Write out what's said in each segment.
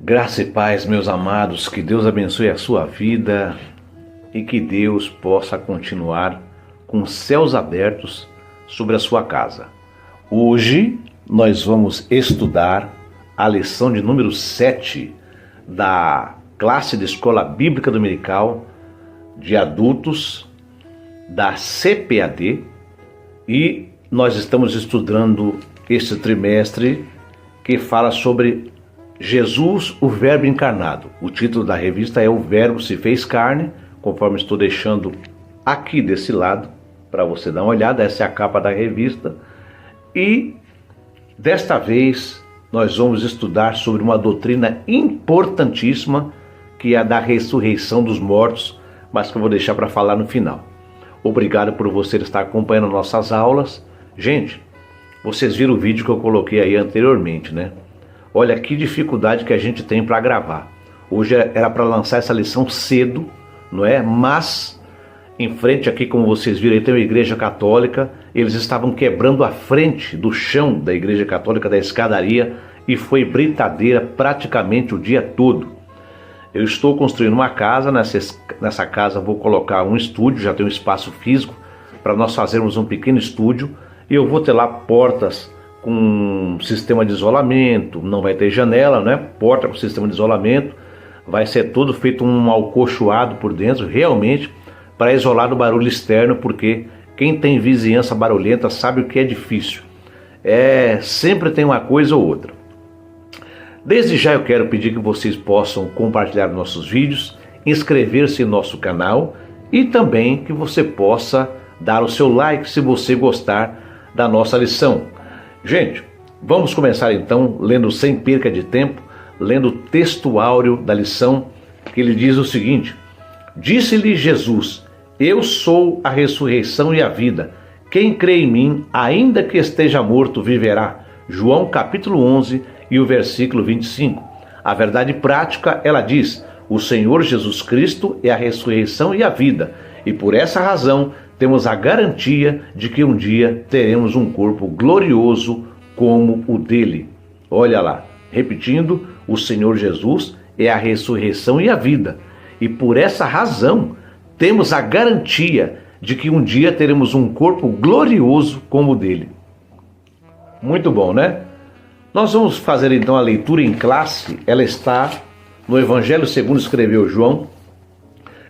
Graça e paz, meus amados, que Deus abençoe a sua vida e que Deus possa continuar com os céus abertos sobre a sua casa. Hoje nós vamos estudar a lição de número 7 da classe de Escola Bíblica Dominical de adultos da CPAD e nós estamos estudando este trimestre que fala sobre Jesus, o Verbo encarnado. O título da revista é O Verbo se fez carne, conforme estou deixando aqui desse lado para você dar uma olhada. Essa é a capa da revista. E desta vez nós vamos estudar sobre uma doutrina importantíssima que é a da ressurreição dos mortos, mas que eu vou deixar para falar no final. Obrigado por você estar acompanhando nossas aulas. Gente, vocês viram o vídeo que eu coloquei aí anteriormente, né? Olha que dificuldade que a gente tem para gravar. Hoje era para lançar essa lição cedo, não é? Mas, em frente aqui, como vocês viram, aí tem uma igreja católica. Eles estavam quebrando a frente do chão da igreja católica, da escadaria, e foi britadeira praticamente o dia todo. Eu estou construindo uma casa, nessa casa vou colocar um estúdio, já tem um espaço físico para nós fazermos um pequeno estúdio. E eu vou ter lá portas com sistema de isolamento, não vai ter janela, né? Porta com sistema de isolamento, vai ser todo feito um alcochoado por dentro, realmente, para isolar do barulho externo, porque quem tem vizinhança barulhenta sabe o que é difícil. Sempre tem uma coisa ou outra. Desde já eu quero pedir que vocês possam compartilhar nossos vídeos, inscrever-se em nosso canal e também que você possa dar o seu like se você gostar da nossa lição. Gente, vamos começar então lendo sem perca de tempo, lendo o texto áureo da lição, que ele diz o seguinte: Disse-lhe Jesus, eu sou a ressurreição e a vida. Quem crê em mim, ainda que esteja morto, viverá. João capítulo 11 e o versículo 25. A verdade prática, ela diz, o Senhor Jesus Cristo é a ressurreição e a vida. E por essa razão, temos a garantia de que um dia teremos um corpo glorioso como o dele. Olha lá, repetindo, o Senhor Jesus é a ressurreição e a vida. E por essa razão, temos a garantia de que um dia teremos um corpo glorioso como o dele. Muito bom, né? Nós vamos fazer então a leitura em classe. Ela está no Evangelho segundo escreveu João,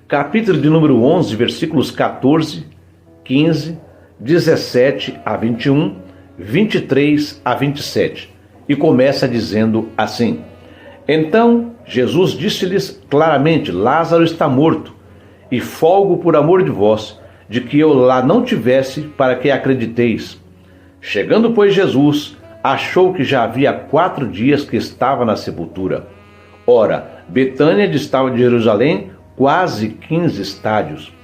capítulo de número 11, versículos 14, 15, 17 a 21, 23 a 27. E começa dizendo assim: Então Jesus disse-lhes claramente, Lázaro está morto, e folgo por amor de vós, de que eu lá não tivesse, para que acrediteis. Chegando, pois, Jesus, achou que já havia 4 dias que estava na sepultura. Ora, Betânia distava de Jerusalém quase 15 estádios.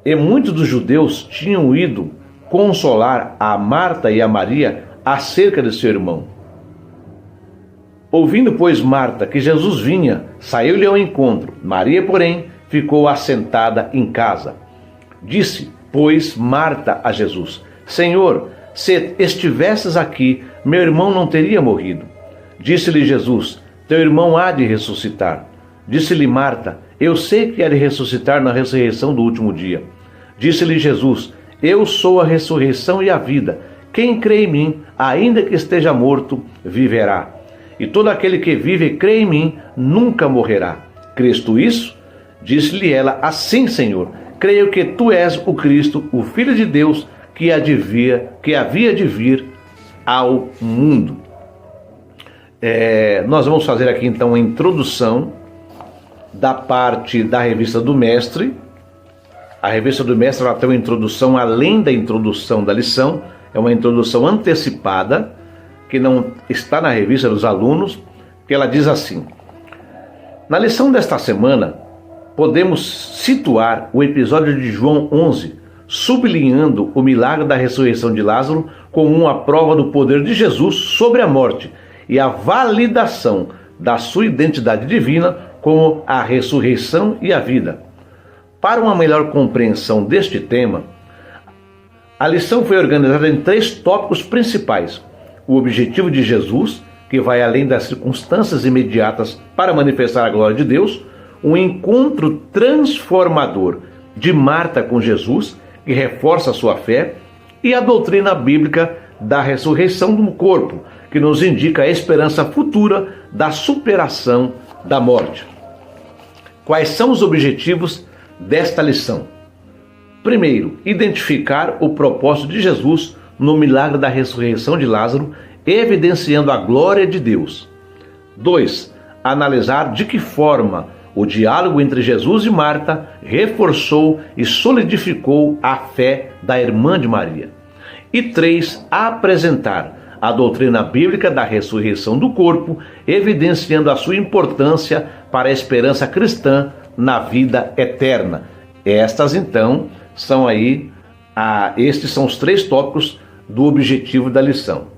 E muitos dos judeus tinham ido consolar a Marta e a Maria acerca de seu irmão. Ouvindo, pois, Marta que Jesus vinha, saiu-lhe ao encontro. Maria, porém, ficou assentada em casa. Disse, pois, Marta a Jesus, Senhor, se estivesses aqui, meu irmão não teria morrido. Disse-lhe Jesus, teu irmão há de ressuscitar. Disse-lhe Marta, eu sei que há de ressuscitar na ressurreição do último dia. Disse-lhe Jesus, eu sou a ressurreição e a vida. Quem crê em mim, ainda que esteja morto, viverá. E todo aquele que vive e crê em mim, nunca morrerá. Crês tu isso? Disse-lhe ela, assim, Senhor, creio que tu és o Cristo, o Filho de Deus, que havia de vir ao mundo. Nós vamos fazer aqui então a introdução da parte da Revista do Mestre. A Revista do Mestre ela tem uma introdução além da introdução da lição, é uma introdução antecipada, que não está na Revista dos Alunos, que ela diz assim: na lição desta semana, podemos situar o episódio de João 11, sublinhando o milagre da ressurreição de Lázaro como uma prova do poder de Jesus sobre a morte e a validação da sua identidade divina como a ressurreição e a vida. Para uma melhor compreensão deste tema, a lição foi organizada em 3 tópicos principais: o objetivo de Jesus, que vai além das circunstâncias imediatas para manifestar a glória de Deus, um encontro transformador de Marta com Jesus, que reforça a sua fé, e a doutrina bíblica da ressurreição do corpo, que nos indica a esperança futura da superação da morte. Quais são os objetivos desta lição? Primeiro, identificar o propósito de Jesus no milagre da ressurreição de Lázaro, evidenciando a glória de Deus. 2. Analisar de que forma o diálogo entre Jesus e Marta reforçou e solidificou a fé da irmã de Maria. E 3. Apresentar a doutrina bíblica da ressurreição do corpo, evidenciando a sua importância para a esperança cristã na vida eterna. Estas, então, são estes são os 3 tópicos do objetivo da lição.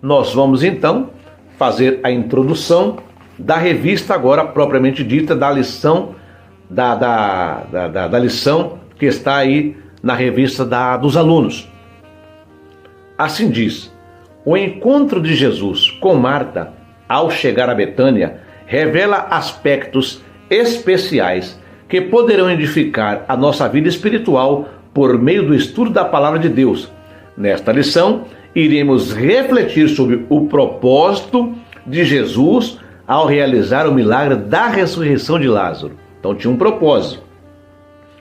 Nós vamos, então, fazer a introdução da revista agora propriamente dita, da lição, da lição que está aí na revista dos alunos. Assim diz: o encontro de Jesus com Marta ao chegar a Betânia revela aspectos especiais que poderão edificar a nossa vida espiritual por meio do estudo da palavra de Deus. Nesta lição, iremos refletir sobre o propósito de Jesus ao realizar o milagre da ressurreição de Lázaro. Então tinha um propósito.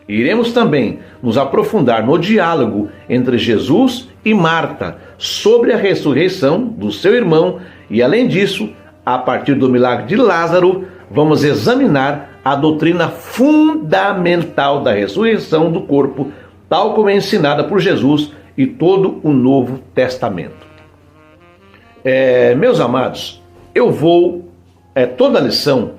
Iremos também nos aprofundar no diálogo entre Jesus e Marta sobre a ressurreição do seu irmão e, além disso, a partir do milagre de Lázaro, vamos examinar a doutrina fundamental da ressurreição do corpo, tal como é ensinada por Jesus e todo o Novo Testamento. Meus amados, toda a lição,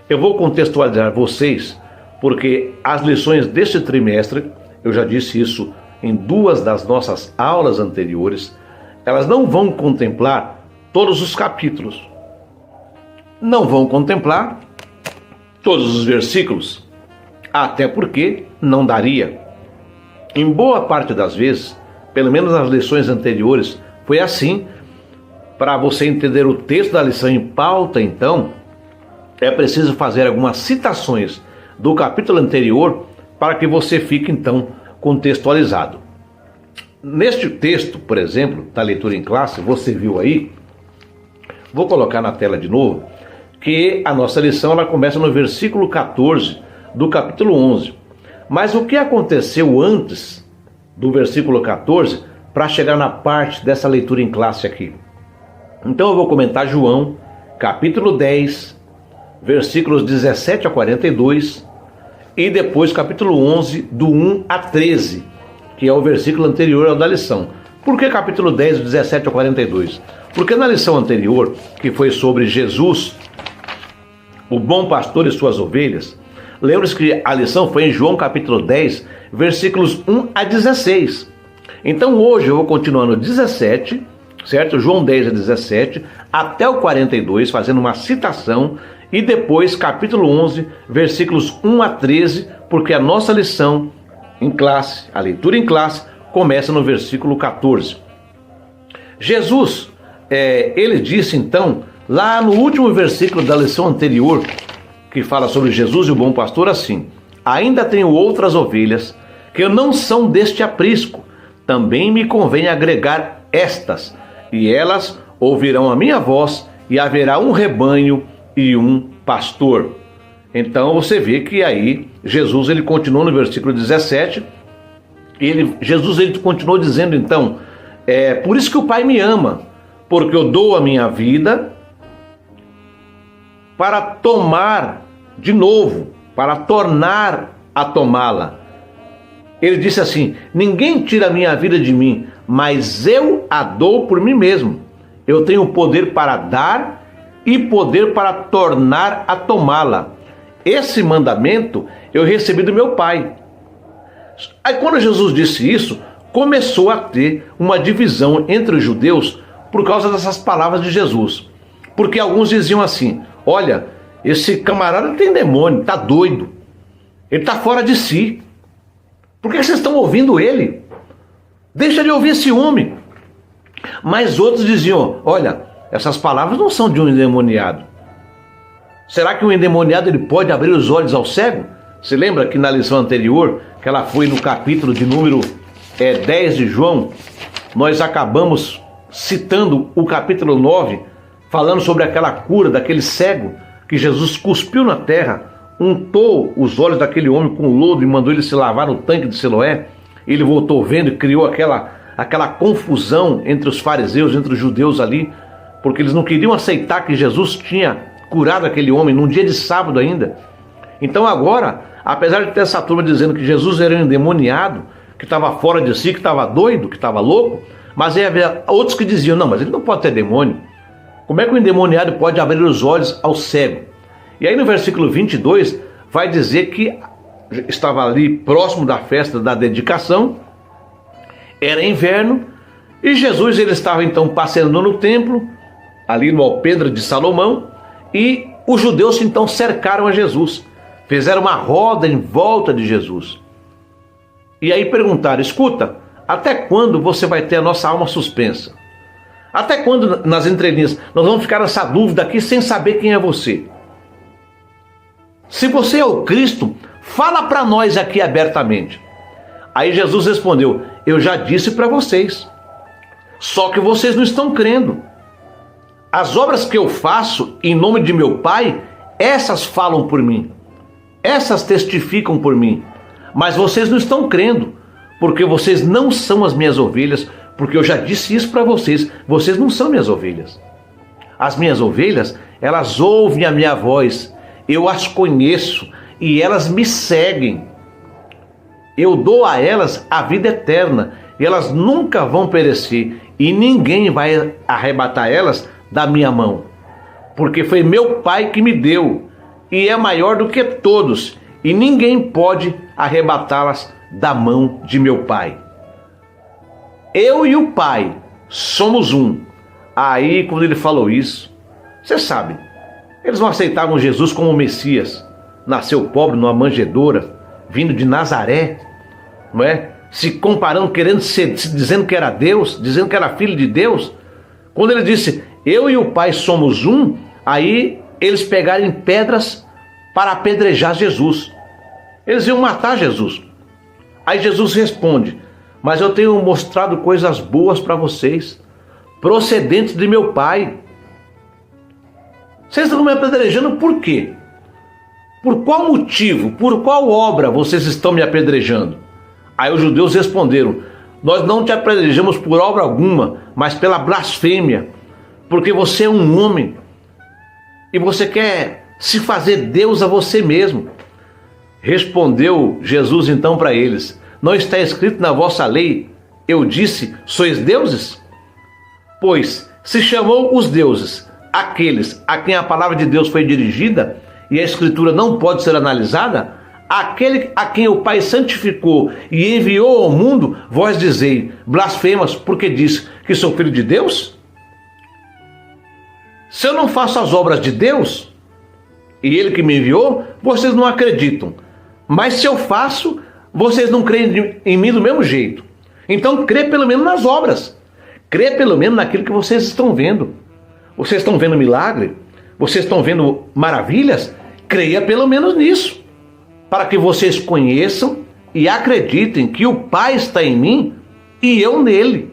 eu vou contextualizar vocês, porque as lições deste trimestre, eu já disse isso em 2 das nossas aulas anteriores, elas não vão contemplar todos os capítulos, não vão contemplar todos os versículos, até porque não daria. Em boa parte das vezes, pelo menos nas lições anteriores, foi assim. Para você entender o texto da lição em pauta, então, é preciso fazer algumas citações do capítulo anterior para que você fique, então, contextualizado. Neste texto, por exemplo, da leitura em classe, você viu aí, vou colocar na tela de novo, que a nossa lição ela começa no versículo 14 do capítulo 11. Mas o que aconteceu antes do versículo 14 para chegar na parte dessa leitura em classe aqui? Então eu vou comentar João, capítulo 10, versículos 17 a 42, e depois capítulo 11, do 1 a 13, que é o versículo anterior ao da lição. Por que capítulo 10, 17 a 42? Porque na lição anterior, que foi sobre Jesus, o bom pastor e suas ovelhas, lembre-se que a lição foi em João capítulo 10, versículos 1 a 16. Então hoje eu vou continuar no 17, certo? João 10 a 17, até o 42, fazendo uma citação, e depois capítulo 11, versículos 1 a 13, porque a nossa lição em classe, a leitura em classe, começa no versículo 14. Jesus, ele disse então, lá no último versículo da lição anterior, que fala sobre Jesus e o bom pastor, assim: ainda tenho outras ovelhas que não são deste aprisco, também me convém agregar estas, e elas ouvirão a minha voz, e haverá um rebanho e um pastor. Então você vê que aí Jesus ele continua no versículo 17, Jesus ele continuou dizendo então, por isso que o Pai me ama, porque eu dou a minha vida para tomar de novo, para tornar a tomá-la. Ele disse assim: ninguém tira a minha vida de mim, mas eu a dou por mim mesmo. Eu tenho poder para dar e poder para tornar a tomá-la. Esse mandamento eu recebi do meu Pai. Aí quando Jesus disse isso, começou a ter uma divisão entre os judeus por causa dessas palavras de Jesus. Porque alguns diziam assim: olha, esse camarada tem demônio, está doido, ele está fora de si. Por que vocês estão ouvindo ele? Deixa de ouvir esse homem. Mas outros diziam: olha, essas palavras não são de um endemoniado. Será que um endemoniado ele pode abrir os olhos ao cego? Você lembra que na lição anterior, que ela foi no capítulo de número 10 de João, nós acabamos citando o capítulo 9, falando sobre aquela cura daquele cego, que Jesus cuspiu na terra, untou os olhos daquele homem com lodo e mandou ele se lavar no tanque de Siloé. Ele voltou vendo e criou aquela confusão entre os fariseus, entre os judeus ali, porque eles não queriam aceitar que Jesus tinha curado aquele homem num dia de sábado ainda. Então agora, apesar de ter essa turma dizendo que Jesus era um endemoniado, que estava fora de si, que estava doido, que estava louco, mas aí havia outros que diziam: não, mas ele não pode ter demônio. Como é que o endemoniado pode abrir os olhos ao cego? E aí no versículo 22 vai dizer que estava ali próximo da festa da dedicação, era inverno, e Jesus ele estava então passeando no templo, ali no alpendre de Salomão, e os judeus então cercaram a Jesus, fizeram uma roda em volta de Jesus. E aí perguntaram: escuta, até quando você vai ter a nossa alma suspensa? Até quando, nas entrelinhas, nós vamos ficar nessa dúvida aqui sem saber quem é você? Se você é o Cristo, fala para nós aqui abertamente. Aí Jesus respondeu: eu já disse para vocês, só que vocês não estão crendo. As obras que eu faço em nome de meu Pai, essas falam por mim, essas testificam por mim, mas vocês não estão crendo, porque vocês não são as minhas ovelhas, porque eu já disse isso para vocês, vocês não são minhas ovelhas. As minhas ovelhas, elas ouvem a minha voz, eu as conheço e elas me seguem. Eu dou a elas a vida eterna e elas nunca vão perecer e ninguém vai arrebatar elas da minha mão, porque foi meu Pai que me deu e é maior do que todos e ninguém pode arrebatá-las da mão de meu Pai. Eu e o Pai somos um. Aí quando ele falou isso, você sabe, eles não aceitavam Jesus como Messias. Nasceu pobre numa manjedoura, vindo de Nazaré, não é? Se comparando, querendo ser, dizendo que era Deus, dizendo que era filho de Deus. Quando ele disse: eu e o Pai somos um, aí eles pegaram pedras para apedrejar Jesus. Eles iam matar Jesus. Aí Jesus responde: mas eu tenho mostrado coisas boas para vocês, procedentes de meu Pai. Vocês estão me apedrejando por quê? Por qual motivo, por qual obra vocês estão me apedrejando? Aí os judeus responderam: nós não te apedrejamos por obra alguma, mas pela blasfêmia, porque você é um homem e você quer se fazer Deus a você mesmo. Respondeu Jesus então para eles: não está escrito na vossa lei, eu disse, sois deuses? Pois se chamou os deuses aqueles a quem a palavra de Deus foi dirigida, e a escritura não pode ser analisada, aquele a quem o Pai santificou e enviou ao mundo, vós dizei, blasfemas, porque diz que sou filho de Deus? Se eu não faço as obras de Deus, e Ele que me enviou, vocês não acreditam. Mas se eu faço, vocês não creem em mim do mesmo jeito. Então crê pelo menos nas obras. Crê pelo menos naquilo que vocês estão vendo. Vocês estão vendo milagre? Vocês estão vendo maravilhas? Creia pelo menos nisso, para que vocês conheçam e acreditem que o Pai está em mim e eu nele.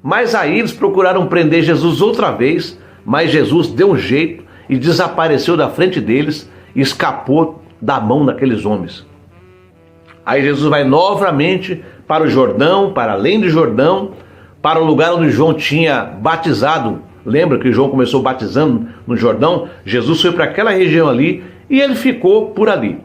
Mas aí eles procuraram prender Jesus outra vez, mas Jesus deu um jeito e desapareceu da frente deles e escapou da mão daqueles homens. Aí Jesus vai novamente para o Jordão, para além do Jordão, para o lugar onde João tinha batizado. Lembra que João começou batizando no Jordão? Jesus foi para aquela região ali e ele ficou por ali.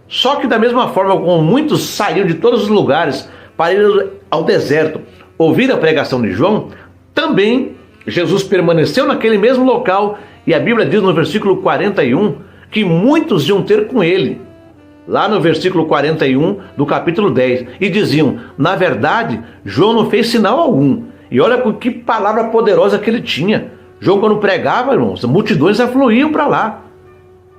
Só que da mesma forma como muitos saíram de todos os lugares para ir ao deserto ouvir a pregação de João, também Jesus permaneceu naquele mesmo local e a Bíblia diz no versículo 41 que muitos iam ter com ele. Lá no versículo 41 do capítulo 10, e diziam: na verdade, João não fez sinal algum. E olha que palavra poderosa que ele tinha. João, quando pregava, irmãos, multidões afluíam para lá.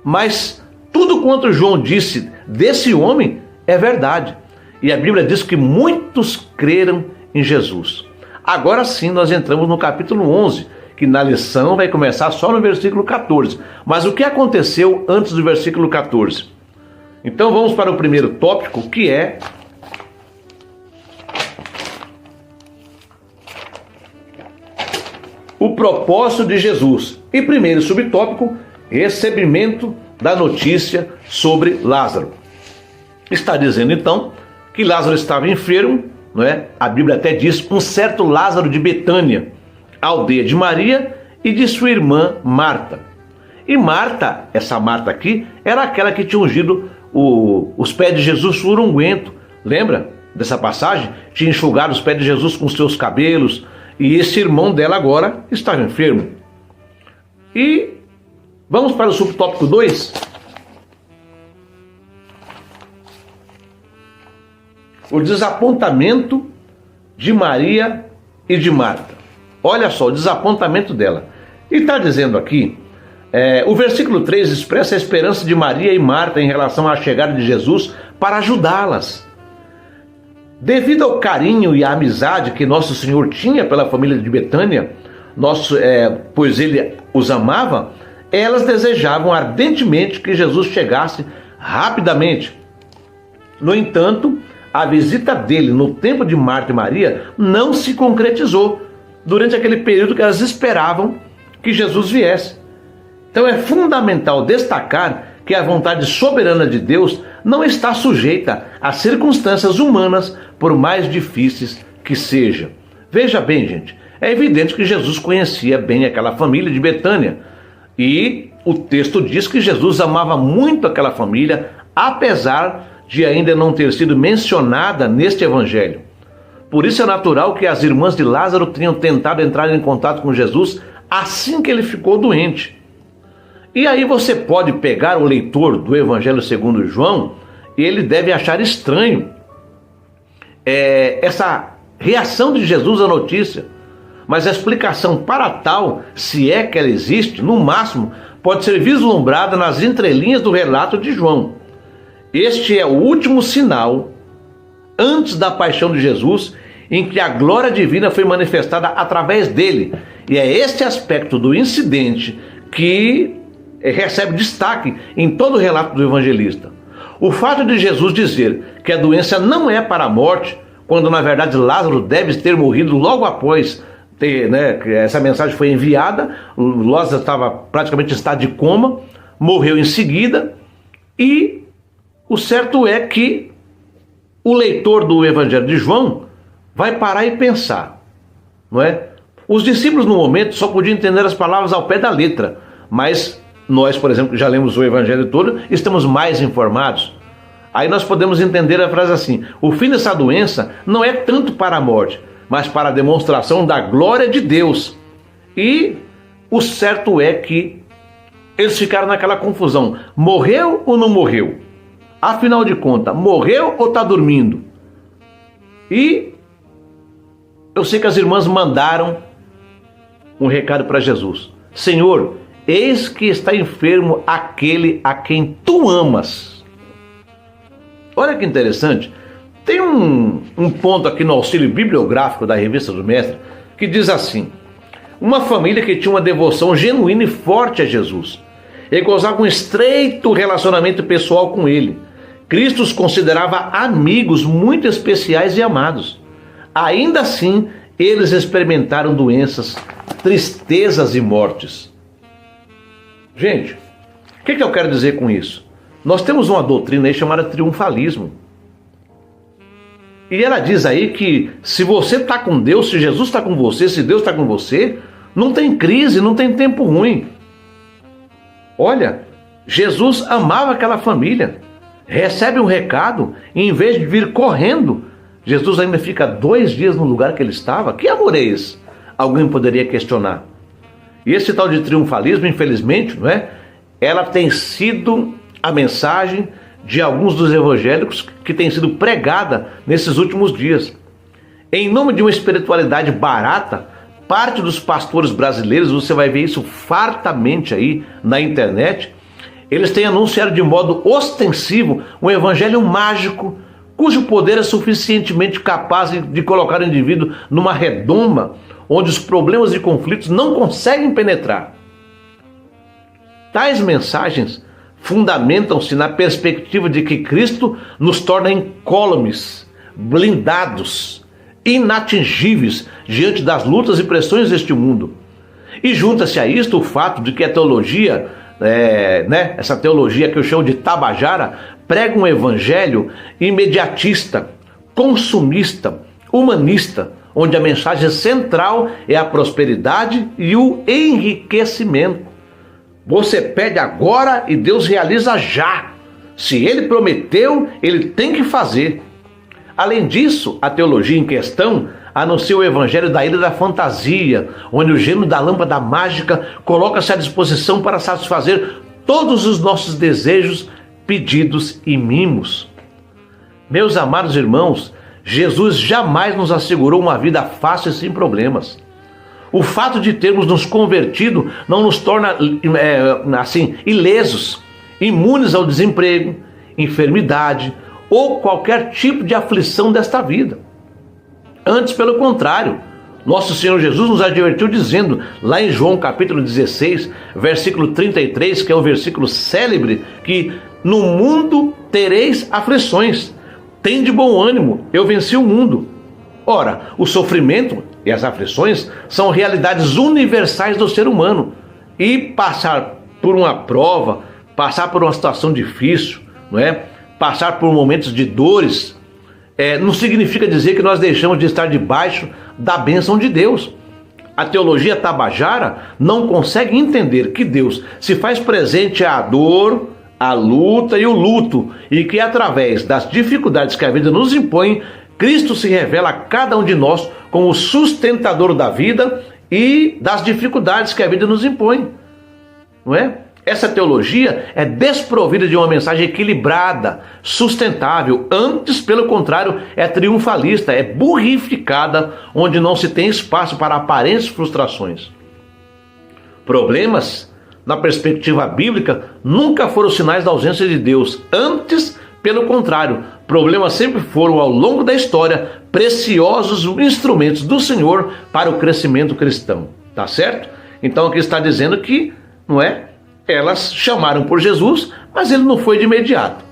Mas tudo quanto João disse desse homem é verdade. E a Bíblia diz que muitos creram em Jesus. Agora sim nós entramos no capítulo 11, que na lição vai começar só no versículo 14. Mas o que aconteceu antes do versículo 14? Então vamos para o primeiro tópico, que é o propósito de Jesus. E primeiro subtópico, recebimento da notícia sobre Lázaro. Está dizendo então que Lázaro estava enfermo, não é? A Bíblia até diz um certo Lázaro de Betânia, aldeia de Maria e de sua irmã Marta. E Marta, essa Marta aqui, era aquela que tinha ungido os pés de Jesus por unguento. Lembra dessa passagem? Tinha enxugado os pés de Jesus com seus cabelos. E esse irmão dela agora estava enfermo. E vamos para o subtópico 2. O desapontamento de Maria e de Marta. Olha só, o desapontamento dela. E está dizendo aqui, o versículo 3 expressa a esperança de Maria e Marta em relação à chegada de Jesus para ajudá-las. Devido ao carinho e à amizade que Nosso Senhor tinha pela família de Betânia, pois Ele os amava, elas desejavam ardentemente que Jesus chegasse rapidamente. No entanto, a visita dele no tempo de Marta e Maria não se concretizou durante aquele período que elas esperavam que Jesus viesse. Então é fundamental destacar que a vontade soberana de Deus não está sujeita a circunstâncias humanas, por mais difíceis que sejam. Veja bem, gente, é evidente que Jesus conhecia bem aquela família de Betânia. E o texto diz que Jesus amava muito aquela família, apesar de ainda não ter sido mencionada neste evangelho. Por isso é natural que as irmãs de Lázaro tenham tentado entrar em contato com Jesus assim que ele ficou doente. E aí você pode pegar o leitor do Evangelho segundo João, e ele deve achar estranho essa reação de Jesus à notícia. Mas a explicação para tal, se é que ela existe, no máximo, pode ser vislumbrada nas entrelinhas do relato de João. Este é o último sinal, antes da paixão de Jesus, em que a glória divina foi manifestada através dele. E é este aspecto do incidente que recebe destaque em todo o relato do evangelista. O fato de Jesus dizer que a doença não é para a morte, quando na verdade Lázaro deve ter morrido logo após que essa mensagem foi enviada. Lázaro estava praticamente em estado de coma, morreu em seguida, e o certo é que o leitor do Evangelho de João vai parar e pensar, não é? Os discípulos no momento só podiam entender as palavras ao pé da letra, mas nós, por exemplo, que já lemos o Evangelho todo, estamos mais informados. Aí nós podemos entender a frase assim: o fim dessa doença não é tanto para a morte, mas para a demonstração da glória de Deus. E o certo é que eles ficaram naquela confusão: morreu ou não morreu? Afinal de contas, morreu ou está dormindo? E eu sei que as irmãs mandaram um recado para Jesus: Senhor, eis que está enfermo aquele a quem tu amas. Olha que interessante. Tem um ponto aqui no auxílio bibliográfico da Revista do Mestre que diz assim: uma família que tinha uma devoção genuína e forte a Jesus e gozava um estreito relacionamento pessoal com ele. Cristo os considerava amigos muito especiais e amados. Ainda assim, eles experimentaram doenças, tristezas e mortes. Gente, o que eu quero dizer com isso? Nós temos uma doutrina aí chamada triunfalismo. E ela diz aí que se você está com Deus, se Jesus está com você, se Deus está com você, não tem crise, não tem tempo ruim. Olha, Jesus amava aquela família, recebe um recado e em vez de vir correndo, Jesus ainda fica 2 dias no lugar que ele estava. Que amor é esse? Alguém poderia questionar. E esse tal de triunfalismo, infelizmente, não é? Ela tem sido a mensagem de alguns dos evangélicos que tem sido pregada nesses últimos dias. Em nome de uma espiritualidade barata, parte dos pastores brasileiros, você vai ver isso fartamente aí na internet, eles têm anunciado de modo ostensivo um evangelho mágico, cujo poder é suficientemente capaz de colocar o indivíduo numa redoma onde os problemas e conflitos não conseguem penetrar. Tais mensagens fundamentam-se na perspectiva de que Cristo nos torna incólumes, blindados, inatingíveis diante das lutas e pressões deste mundo. E junta-se a isto o fato de que a teologia, essa teologia que eu chamo de Tabajara, prega um evangelho imediatista, consumista, humanista, onde a mensagem central é a prosperidade e o enriquecimento. Você pede agora e Deus realiza já. Se Ele prometeu, Ele tem que fazer. Além disso, a teologia em questão anuncia o evangelho da ilha da fantasia, onde o gênio da lâmpada mágica coloca-se à disposição para satisfazer todos os nossos desejos, pedidos e mimos. Meus amados irmãos, Jesus jamais nos assegurou uma vida fácil e sem problemas. O fato de termos nos convertido não nos torna ilesos, imunes ao desemprego, enfermidade ou qualquer tipo de aflição desta vida. Antes, pelo contrário, nosso Senhor Jesus nos advertiu dizendo, lá em João capítulo 16, versículo 33, que é um versículo célebre, que no mundo tereis aflições, tende bom ânimo, eu venci o mundo. Ora, o sofrimento e as aflições são realidades universais do ser humano. E passar por uma prova, passar por uma situação difícil, passar por momentos de dores, não significa dizer que nós deixamos de estar debaixo da bênção de Deus. A teologia Tabajara não consegue entender que Deus se faz presente à dor, à luta e o luto, e que através das dificuldades que a vida nos impõe, Cristo se revela a cada um de nós como o sustentador da vida e das dificuldades que a vida nos impõe, não é? Essa teologia é desprovida de uma mensagem equilibrada, sustentável. Antes, pelo contrário, é triunfalista, é burrificada, onde não se tem espaço para aparentes frustrações. Problemas, na perspectiva bíblica, nunca foram sinais da ausência de Deus. Antes, pelo contrário, problemas sempre foram, ao longo da história, preciosos instrumentos do Senhor para o crescimento cristão. Tá certo? Então aqui está dizendo que, elas chamaram por Jesus, mas ele não foi de imediato.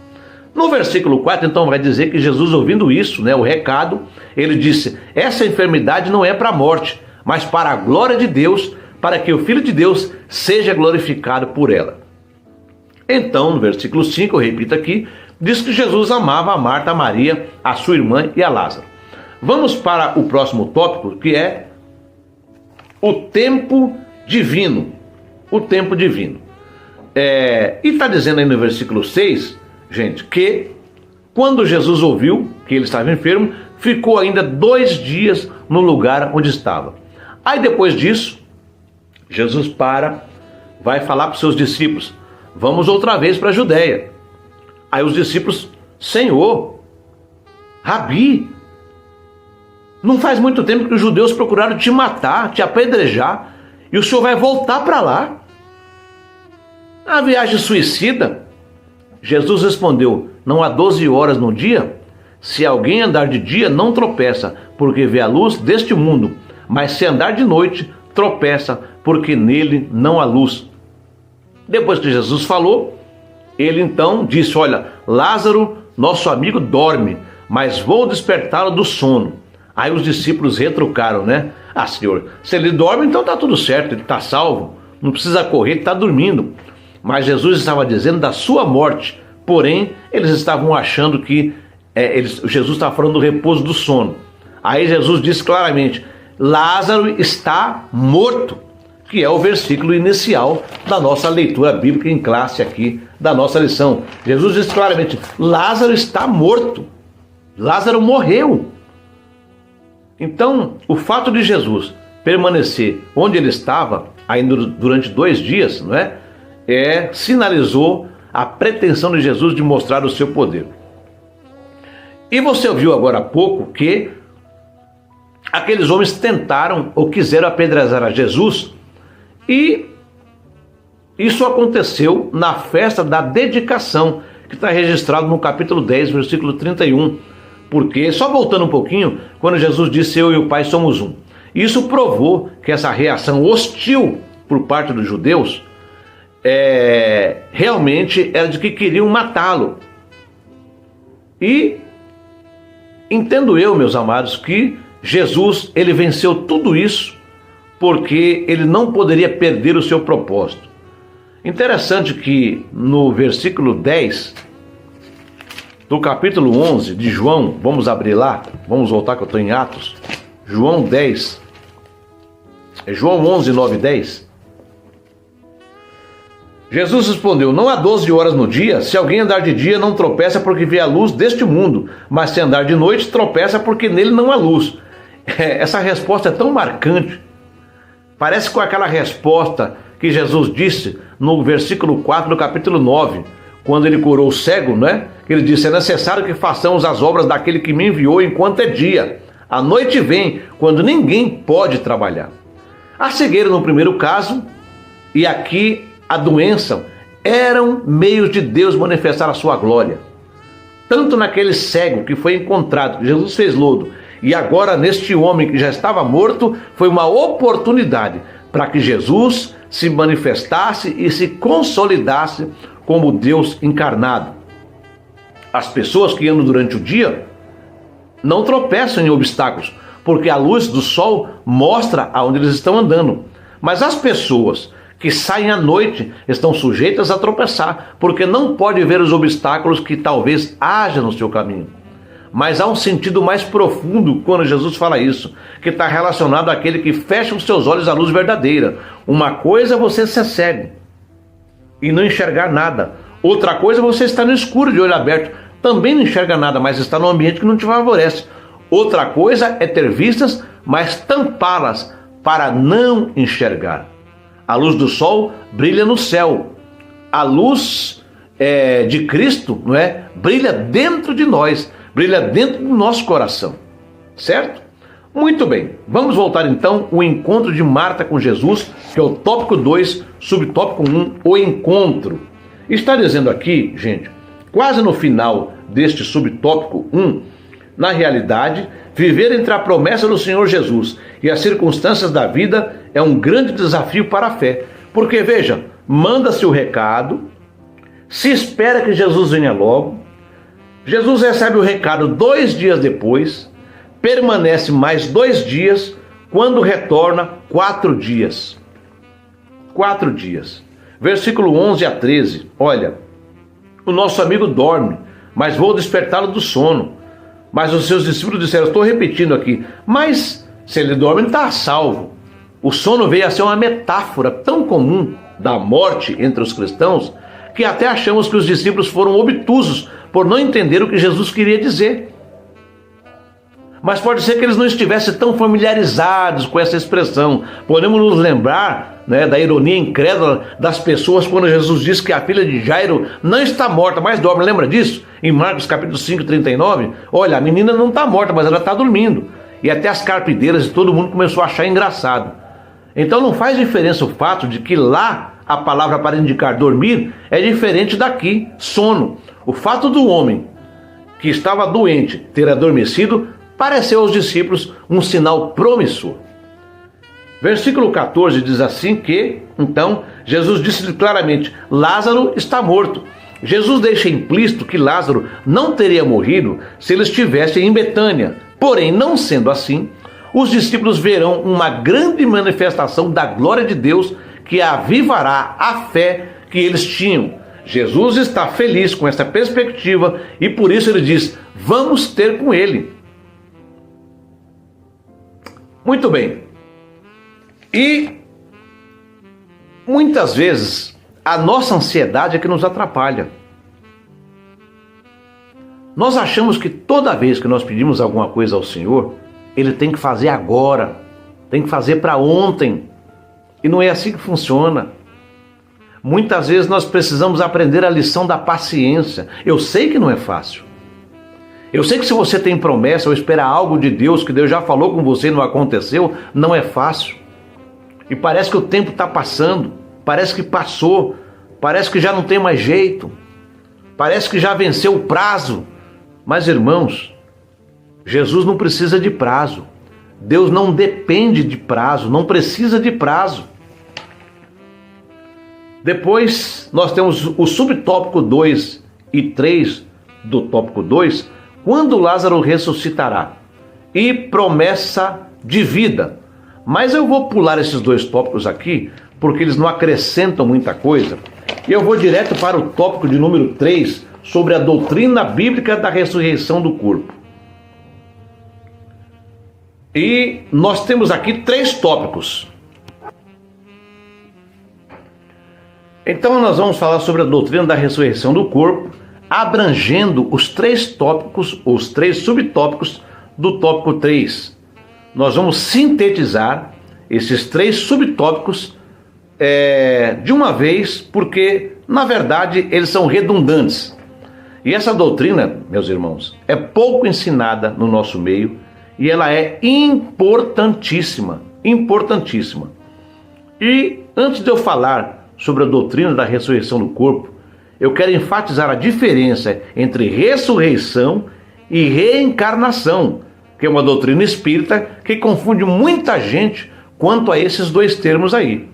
No versículo 4, então, vai dizer que Jesus, ouvindo isso, o recado, ele disse, essa enfermidade não é para a morte, mas para a glória de Deus, para que o Filho de Deus seja glorificado por ela. Então, no versículo 5, eu repito aqui, diz que Jesus amava a Marta, a Maria, a sua irmã e a Lázaro. Vamos para o próximo tópico, que é o tempo divino. O tempo divino. E está dizendo aí no versículo 6, gente, que quando Jesus ouviu que ele estava enfermo, ficou ainda 2 dias no lugar onde estava. Aí depois disso, Jesus vai falar para os seus discípulos, vamos outra vez para a Judéia. Aí os discípulos, Senhor, Rabi, não faz muito tempo que os judeus procuraram te matar, te apedrejar, e o Senhor vai voltar para lá? A viagem suicida? Jesus respondeu, não há 12 horas no dia? Se alguém andar de dia, não tropeça, porque vê a luz deste mundo, mas se andar de noite, tropeça, porque nele não há luz. Depois que Jesus falou, ele então disse, olha, Lázaro, nosso amigo, dorme, mas vou despertá-lo do sono. Aí os discípulos retrucaram, Senhor, se ele dorme, então está tudo certo, ele está salvo, não precisa correr, ele está dormindo. Mas Jesus estava dizendo da sua morte, porém, eles estavam achando que Jesus estava falando do repouso do sono. Aí Jesus disse claramente, Lázaro está morto, que é o versículo inicial da nossa leitura bíblica em classe aqui, da nossa lição. Jesus disse claramente, Lázaro está morto, Lázaro morreu. Então, o fato de Jesus permanecer onde ele estava, ainda durante 2 dias, sinalizou a pretensão de Jesus de mostrar o seu poder. E você ouviu agora há pouco que aqueles homens tentaram ou quiseram apedrejar a Jesus, e isso aconteceu na festa da dedicação, que está registrado no capítulo 10, versículo 31. Porque, só voltando um pouquinho, quando Jesus disse eu e o Pai somos um, isso provou que essa reação hostil por parte dos judeus realmente era de que queriam matá-lo. E entendo eu, meus amados, que Jesus, ele venceu tudo isso porque ele não poderia perder o seu propósito. Interessante que no versículo 10 do capítulo 11 de João, vamos abrir lá, vamos voltar que eu estou em Atos, João 10, João 11, 9 e 10. Jesus respondeu: não há 12 horas no dia, se alguém andar de dia não tropeça porque vê a luz deste mundo, mas se andar de noite tropeça porque nele não há luz. Essa resposta é tão marcante, parece com aquela resposta que Jesus disse no versículo 4 do capítulo 9, quando ele curou o cego, né? Ele disse: é necessário que façamos as obras daquele que me enviou enquanto é dia. A noite vem, quando ninguém pode trabalhar. A cegueira no primeiro caso, e aqui a doença, eram meios de Deus manifestar a sua glória. Tanto naquele cego que foi encontrado, que Jesus fez lodo, e agora neste homem que já estava morto, foi uma oportunidade para que Jesus se manifestasse e se consolidasse como Deus encarnado. As pessoas que andam durante o dia não tropeçam em obstáculos, porque a luz do sol mostra aonde eles estão andando. Mas as pessoas que saem à noite estão sujeitas a tropeçar, porque não pode ver os obstáculos que talvez haja no seu caminho. Mas há um sentido mais profundo quando Jesus fala isso, que está relacionado àquele que fecha os seus olhos à luz verdadeira. Uma coisa é você ser cego e não enxergar nada. Outra coisa é você estar no escuro de olho aberto, também não enxerga nada, mas está num ambiente que não te favorece. Outra coisa é ter vistas, mas tampá-las para não enxergar. A luz do sol brilha no céu. A luz de Cristo, não é? Brilha dentro de nós, brilha dentro do nosso coração. Certo? Muito bem. Vamos voltar então ao encontro de Marta com Jesus, que é o tópico 2, subtópico 1, o encontro. Está dizendo aqui, gente, quase no final deste subtópico 1, na realidade, viver entre a promessa do Senhor Jesus e as circunstâncias da vida é um grande desafio para a fé. Porque, veja, manda-se o recado, se espera que Jesus venha logo, Jesus recebe o recado 2 dias depois, permanece mais 2 dias, quando retorna 4 dias. 4 dias. Versículo 11 a 13, olha, o nosso amigo dorme, mas vou despertá-lo do sono. Mas os seus discípulos disseram, estou repetindo aqui, mas se ele dorme, ele está a salvo. O sono veio a ser uma metáfora tão comum da morte entre os cristãos, que até achamos que os discípulos foram obtusos por não entender o que Jesus queria dizer. Mas pode ser que eles não estivessem tão familiarizados com essa expressão. Podemos nos lembrar, né, da ironia incrédula das pessoas quando Jesus disse que a filha de Jairo não está morta, mas dorme. Lembra disso? Em Marcos capítulo 5, 39. Olha, a menina não está morta, mas ela está dormindo. E até as carpideiras e todo mundo começou a achar engraçado. Então não faz diferença o fato de que lá a palavra para indicar dormir é diferente daqui, sono. O fato do homem que estava doente ter adormecido pareceu aos discípulos um sinal promissor. Versículo 14 diz assim que, então, Jesus disse claramente, Lázaro está morto. Jesus deixa implícito que Lázaro não teria morrido se ele estivesse em Betânia. Porém, não sendo assim, os discípulos verão uma grande manifestação da glória de Deus que avivará a fé que eles tinham. Jesus está feliz com essa perspectiva e por isso ele diz, vamos ter com ele. Muito bem. E muitas vezes a nossa ansiedade é que nos atrapalha. Nós achamos que toda vez que nós pedimos alguma coisa ao Senhor, Ele tem que fazer agora, tem que fazer para ontem. E não é assim que funciona. Muitas vezes nós precisamos aprender a lição da paciência. Eu sei que não é fácil. Eu sei que se você tem promessa ou espera algo de Deus, que Deus já falou com você e não aconteceu, não é fácil. E parece que o tempo está passando, parece que passou, parece que já não tem mais jeito, parece que já venceu o prazo. Mas irmãos, Jesus não precisa de prazo. Deus não depende de prazo, não precisa de prazo. Depois nós temos o subtópico 2 e 3 do tópico 2, quando Lázaro ressuscitará, e promessa de vida. Mas eu vou pular esses dois tópicos aqui, porque eles não acrescentam muita coisa, e eu vou direto para o tópico de número 3, sobre a doutrina bíblica da ressurreição do corpo. E nós temos aqui 3 tópicos. Então nós vamos falar sobre a doutrina da ressurreição do corpo, abrangendo os 3 tópicos, os 3 subtópicos do tópico 3. Nós vamos sintetizar esses 3 subtópicos de uma vez, porque na verdade eles são redundantes. E essa doutrina, meus irmãos, é pouco ensinada no nosso meio e ela é importantíssima, importantíssima. E antes de eu falar sobre a doutrina da ressurreição do corpo, eu quero enfatizar a diferença entre ressurreição e reencarnação, que é uma doutrina espírita que confunde muita gente quanto a esses 2 termos aí.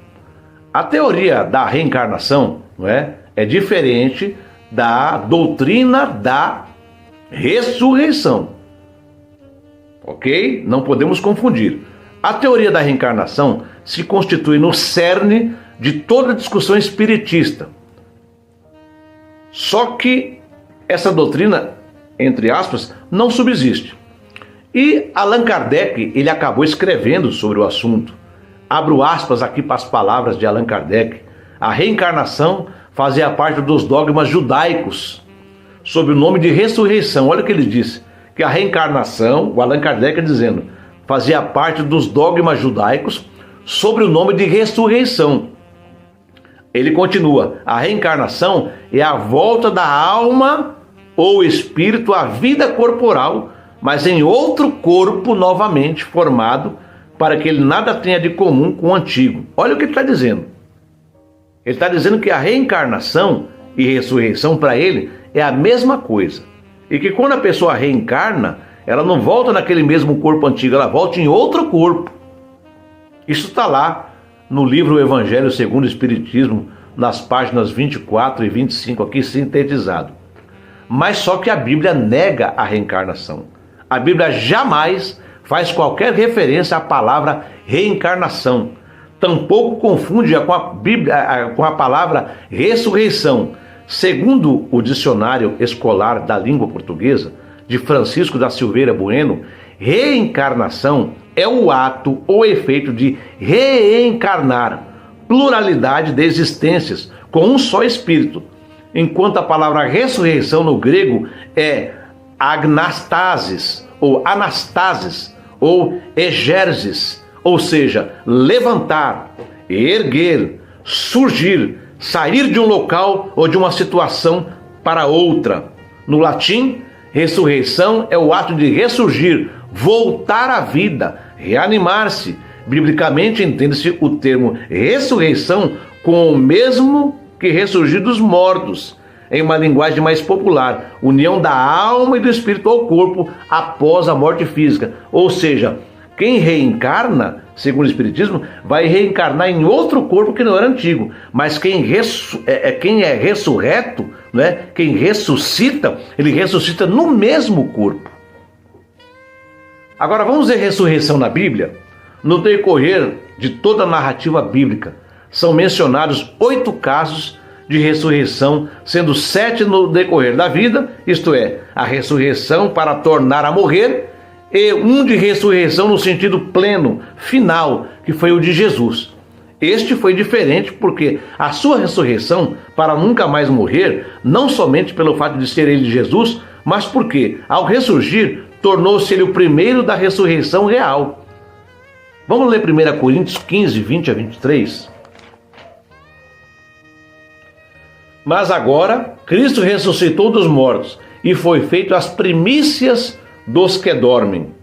A teoria da reencarnação, não é diferente da doutrina da ressurreição. Ok? Não podemos confundir. A teoria da reencarnação se constitui no cerne de toda a discussão espiritista. Só que essa doutrina, entre aspas, não subsiste. E Allan Kardec, ele acabou escrevendo sobre o assunto. Abro aspas aqui para as palavras de Allan Kardec. A reencarnação fazia parte dos dogmas judaicos, sob o nome de ressurreição. Olha o que ele disse, que a reencarnação, o Allan Kardec dizendo, fazia parte dos dogmas judaicos, sob o nome de ressurreição. Ele continua, a reencarnação é a volta da alma ou espírito à vida corporal, mas em outro corpo novamente formado, para que ele nada tenha de comum com o antigo. Olha o que ele está dizendo. Ele está dizendo que a reencarnação e ressurreição para ele é a mesma coisa. E que quando a pessoa reencarna, ela não volta naquele mesmo corpo antigo, ela volta em outro corpo. Isso está lá no livro Evangelho segundo o Espiritismo, nas páginas 24 e 25, aqui sintetizado. Mas só que a Bíblia nega a reencarnação. A Bíblia jamais faz qualquer referência à palavra reencarnação. Tampouco confunde com a Bíblia, com a palavra ressurreição. Segundo o dicionário escolar da língua portuguesa, de Francisco da Silveira Bueno, reencarnação é o ato ou efeito de reencarnar pluralidade de existências com um só espírito, enquanto a palavra ressurreição no grego é agnastasis, ou anastasis, ou egersis, ou seja, levantar, erguer, surgir, sair de um local ou de uma situação para outra. No latim, ressurreição é o ato de ressurgir, voltar à vida, reanimar-se. Biblicamente entende-se o termo ressurreição com o mesmo que ressurgir dos mortos, em uma linguagem mais popular, união da alma e do espírito ao corpo após a morte física. Ou seja, quem reencarna, segundo o Espiritismo, vai reencarnar em outro corpo que não era antigo. Mas quem é ressurreto, né? Quem ressuscita, ele ressuscita no mesmo corpo. Agora vamos ver ressurreição na Bíblia. No decorrer de toda a narrativa bíblica, são mencionados 8 casos de ressurreição, sendo 7 no decorrer da vida, isto é, a ressurreição para tornar a morrer, e 1 de ressurreição no sentido pleno, final, que foi o de Jesus. Este foi diferente porque a sua ressurreição para nunca mais morrer, não somente pelo fato de ser ele Jesus, mas porque, ao ressurgir, tornou-se ele o primeiro da ressurreição real. Vamos ler 1 Coríntios 15, 20 a 23? Mas agora, Cristo ressuscitou dos mortos e foi feito as primícias dos que dormem.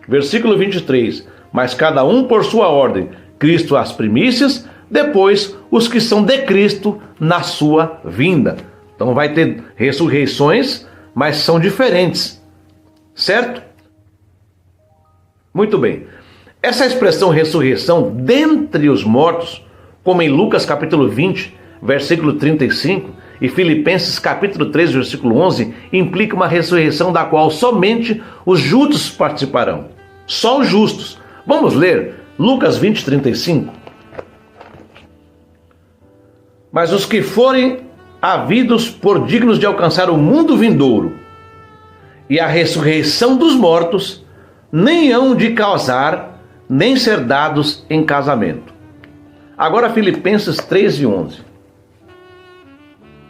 Versículo 23. Mas cada um por sua ordem, Cristo as primícias, depois os que são de Cristo na sua vinda. Então vai ter ressurreições, mas são diferentes, certo? Muito bem. Essa expressão ressurreição dentre os mortos, como em Lucas capítulo 20, versículo 35, e Filipenses capítulo 3, versículo 11, implica uma ressurreição da qual somente os justos participarão. Só os justos. Vamos ler Lucas 20, 35. Mas os que forem havidos por dignos de alcançar o mundo vindouro e a ressurreição dos mortos, nem hão de causar, nem ser dados em casamento. Agora Filipenses 3 e 11.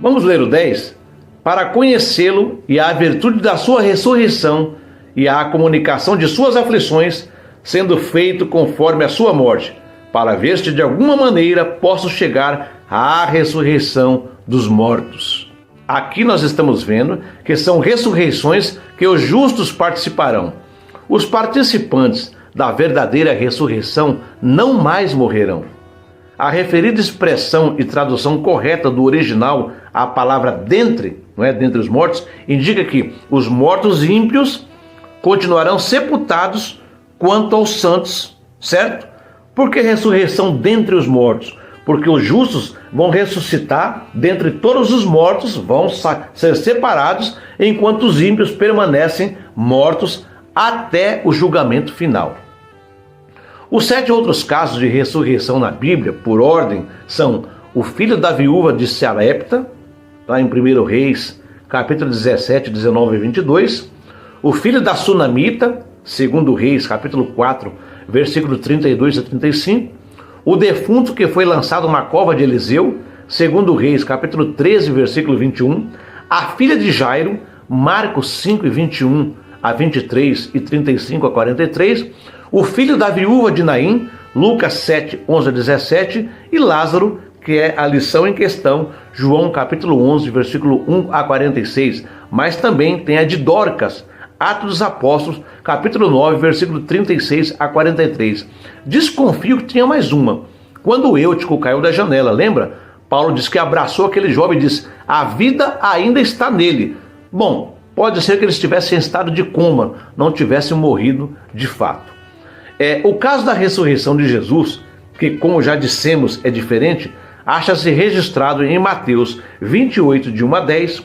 Vamos ler o 10? Para conhecê-lo e a virtude da sua ressurreição e a comunicação de suas aflições, sendo feito conforme a sua morte, para ver se de alguma maneira posso chegar à ressurreição dos mortos. Aqui nós estamos vendo que são ressurreições que os justos participarão. Os participantes da verdadeira ressurreição não mais morrerão. A referida expressão e tradução correta do original, a palavra dentre, não é, dentre os mortos, indica que os mortos ímpios continuarão sepultados quanto aos santos, certo? Por que ressurreição dentre os mortos? Porque os justos vão ressuscitar dentre todos os mortos, vão ser separados, enquanto os ímpios permanecem mortos até o julgamento final. Os 7 outros casos de ressurreição na Bíblia, por ordem, são o filho da viúva de Sarepta, lá em 1 Reis, capítulo 17, 19 e 22, o filho da Sunamita, 2 Reis, capítulo 4, versículo 32 a 35, o defunto que foi lançado na cova de Eliseu, 2 Reis, capítulo 13, versículo 21, a filha de Jairo, Marcos 5 e 21 a 23 e 35 a 43, o filho da viúva de Naim, Lucas 7, 11 a 17, e Lázaro, que é a lição em questão, João capítulo 11, versículo 1 a 46, mas também tem a de Dorcas, Atos dos Apóstolos, capítulo 9, versículo 36 a 43. Desconfio que tinha mais uma. Quando o Eutico caiu da janela, lembra? Paulo diz que abraçou aquele jovem e disse: a vida ainda está nele. Bom, pode ser que ele estivesse em estado de coma, não tivesse morrido de fato. O caso da ressurreição de Jesus, que como já dissemos é diferente, acha-se registrado em Mateus 28, de 1 a 10,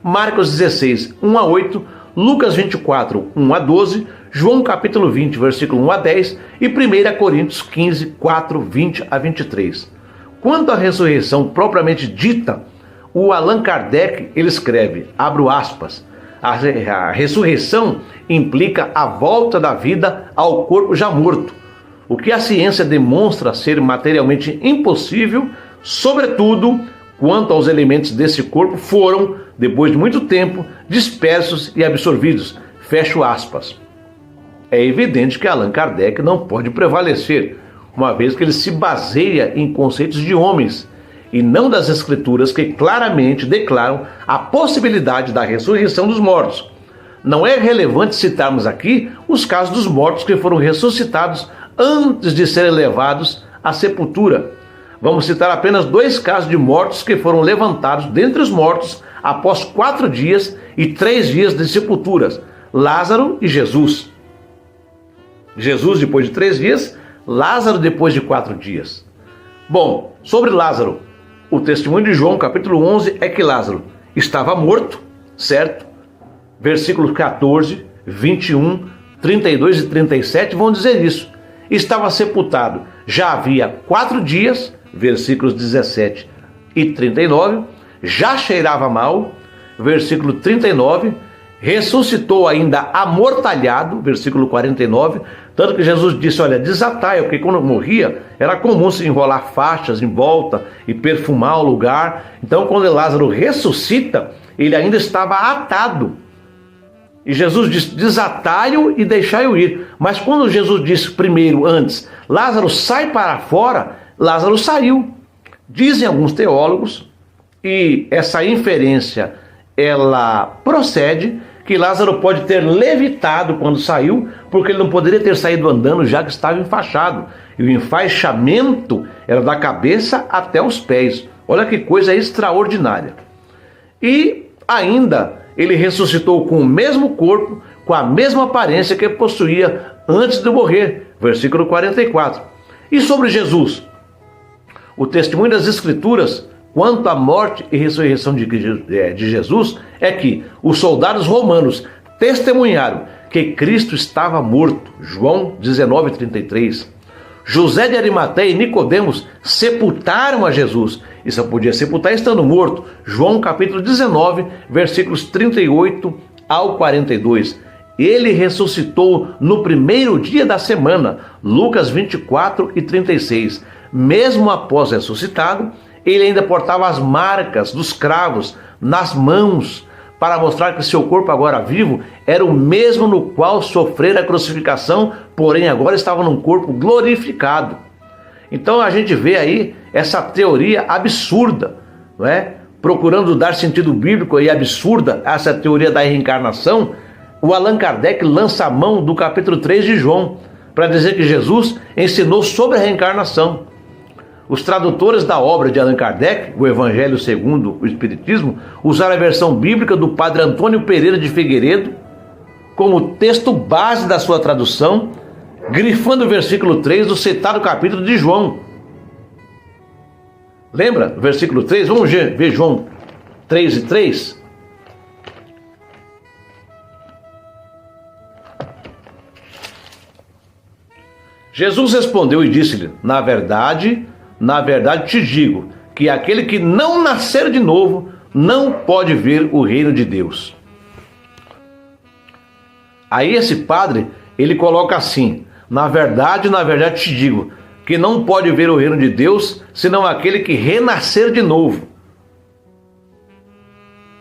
Marcos 16, 1 a 8, Lucas 24, 1 a 12, João capítulo 20, versículo 1 a 10 e 1 Coríntios 15, 4, 20 a 23. Quanto à ressurreição propriamente dita, o Allan Kardec, ele escreve, abro aspas, a ressurreição implica a volta da vida ao corpo já morto, o que a ciência demonstra ser materialmente impossível, sobretudo quanto aos elementos desse corpo foram, depois de muito tempo, dispersos e absorvidos. Fecho aspas. É evidente que Allan Kardec não pode prevalecer, uma vez que ele se baseia em conceitos de homens, e não das escrituras que claramente declaram a possibilidade da ressurreição dos mortos. Não é relevante citarmos aqui os casos dos mortos que foram ressuscitados antes de serem levados à sepultura. Vamos citar apenas 2 casos de mortos que foram levantados dentre os mortos após 4 dias e 3 dias de sepulturas: Lázaro e Jesus. Jesus depois de 3 dias, Lázaro depois de 4 dias. Bom, sobre Lázaro, o testemunho de João, capítulo 11, é que Lázaro estava morto, certo? Versículos 14, 21, 32 e 37 vão dizer isso. Estava sepultado já havia 4 dias, versículos 17 e 39, já cheirava mal, versículo 39, ressuscitou ainda amortalhado, versículo 49, tanto que Jesus disse, olha, desatai, porque quando morria, era comum se enrolar faixas em volta e perfumar o lugar. Então, quando Lázaro ressuscita, ele ainda estava atado. E Jesus disse, desatai-o e deixai-o ir. Mas quando Jesus disse primeiro, antes, Lázaro sai para fora, Lázaro saiu. Dizem alguns teólogos, e essa inferência, ela procede, que Lázaro pode ter levitado quando saiu, porque ele não poderia ter saído andando, já que estava enfaixado. E o enfaixamento era da cabeça até os pés. Olha que coisa extraordinária. E ainda ele ressuscitou com o mesmo corpo, com a mesma aparência que possuía antes de morrer, versículo 44. E sobre Jesus? O testemunho das Escrituras quanto à morte e ressurreição de Jesus é que os soldados romanos testemunharam que Cristo estava morto, João 19:33. José de Arimateia e Nicodemos sepultaram a Jesus, e só podia sepultar estando morto, João capítulo 19, versículos 38 ao 42. Ele ressuscitou no primeiro dia da semana, Lucas 24:36. Mesmo após ressuscitado, ele ainda portava as marcas dos cravos nas mãos, para mostrar que seu corpo agora vivo era o mesmo no qual sofrera a crucificação, porém agora estava num corpo glorificado. Então a gente vê aí essa teoria absurda, não é? Procurando dar sentido bíblico e absurda a essa teoria da reencarnação. O Allan Kardec lança a mão do capítulo 3 de João, para dizer que Jesus ensinou sobre a reencarnação. Os tradutores da obra de Allan Kardec, o Evangelho segundo o Espiritismo, usaram a versão bíblica do padre Antônio Pereira de Figueiredo como texto base da sua tradução, grifando o versículo 3 do citado capítulo de João. Lembra? Versículo 3, vamos ver João 3:3. Jesus respondeu e disse-lhe: na verdade te digo, que aquele que não nascer de novo não pode ver o reino de Deus. Aí esse padre, ele coloca assim: na verdade te digo, que não pode ver o reino de Deus, senão aquele que renascer de novo.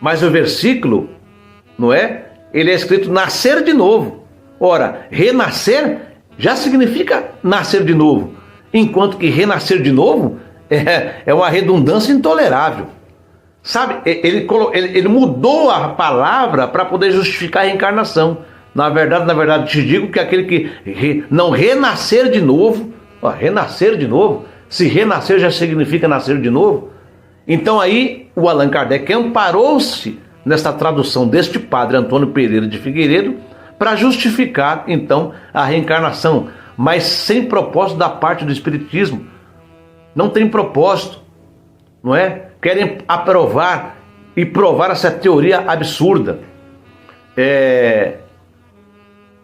Mas o versículo, não é? Ele é escrito nascer de novo. Ora, renascer já significa nascer de novo, enquanto que renascer de novo é uma redundância intolerável. Sabe, ele mudou a palavra para poder justificar a reencarnação. Na verdade te digo que aquele que não renascer de novo, renascer de novo, se renascer já significa nascer de novo. Então aí o Allan Kardec amparou-se nessa tradução deste padre Antônio Pereira de Figueiredo para justificar então a reencarnação, mas sem propósito da parte do Espiritismo. Não tem propósito, não é? Querem aprovar e provar essa teoria absurda.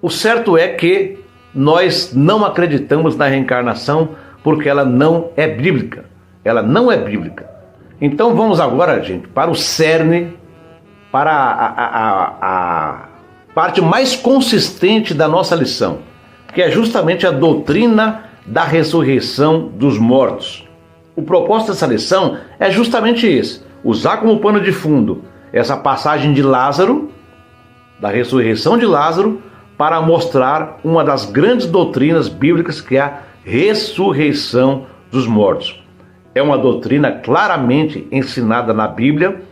O certo é que nós não acreditamos na reencarnação porque ela não é bíblica. Ela não é bíblica. Então vamos agora, gente, para o cerne, para a parte mais consistente da nossa lição, que é justamente a doutrina da ressurreição dos mortos. O propósito dessa lição é justamente esse: usar como pano de fundo essa passagem de Lázaro, da ressurreição de Lázaro, para mostrar uma das grandes doutrinas bíblicas, que é a ressurreição dos mortos. É uma doutrina claramente ensinada na Bíblia,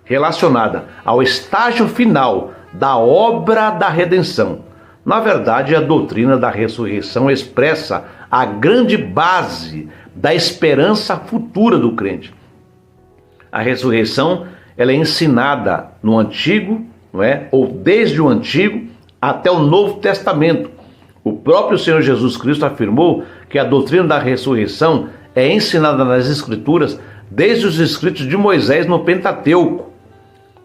relacionada ao estágio final da obra da redenção. Na verdade, a doutrina da ressurreição expressa a grande base da esperança futura do crente. A ressurreição, ela é ensinada no Antigo, não é? Ou desde o Antigo até o Novo Testamento. O próprio Senhor Jesus Cristo afirmou que a doutrina da ressurreição é ensinada nas Escrituras desde os escritos de Moisés no Pentateuco.